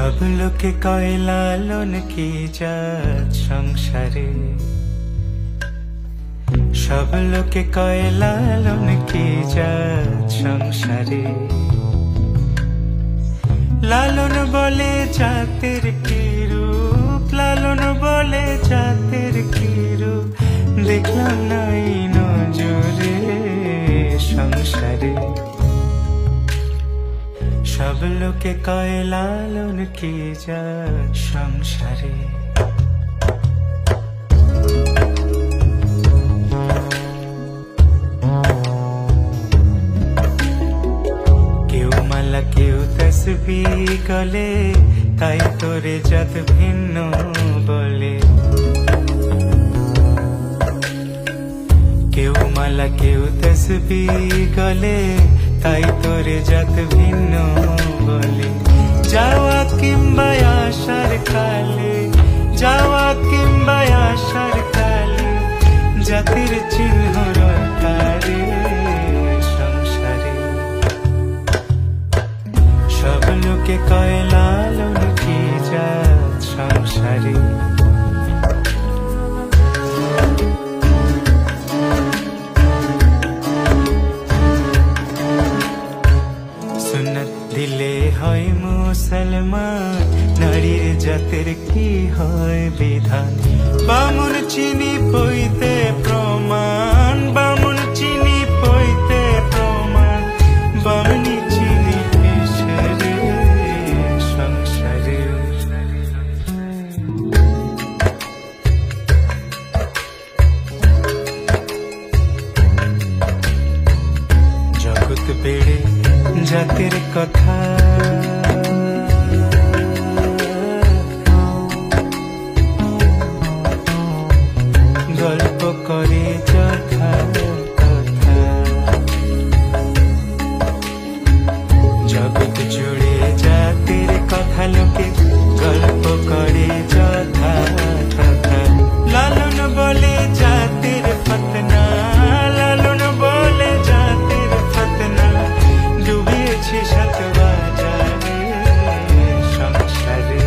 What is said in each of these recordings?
সব লোকে কয় লালন কি জাত সংসারে, সব লোকে কয় লালন কি জাত সংসারে। লালন বলে জাতের কি রূপ, লালন বলে জাতের কি রূপ, দেখলাম নাই নজরে সংসারে। সব লোকে কয় লালন কি জাত সংসারে। কেউ মালা কেউ তসবিহ গলে, তাই তোরে জাত ভিন্ন বলে। কেউ মালা কেউ তসবিহ গলে, তাই তোরে জাত ভিন্ন বলে। যাওয়া কিংবা আসার কালে, যাওয়া কিংবা আসার কালে, জাতির চিহ্ন রটারে সংসারে। সব লোকে কয় লালন কি জাত সংসারে। সুন্নত দিলে হয় মুসলমান, নারীর জাতের কি হয় বিধান। বামুন চিনি পইতে প্রমাণ, বামুন চিনি পইতে প্রমাণ, বামনি চিনি পেশরে সংসারে। জগৎ বেড়ে জাতের কথা, গল্প করে যথা কথা। জগৎ জুড়ে জাতের কথা লোকে গল্প করে যথা কথা। লালন বলে জাতের ফতনা, লালন বলে জাতের ফতনা, ডুবিয়েছে শত বাজারে সংসারে।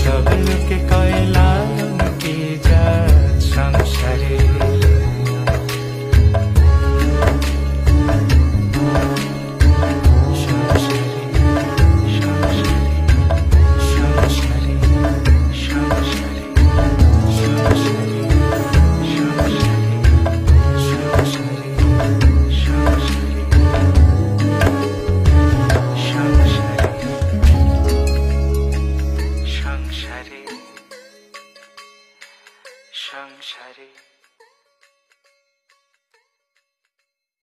সব লোকে কয় লালন কি জাত সংসারে। সংসারে।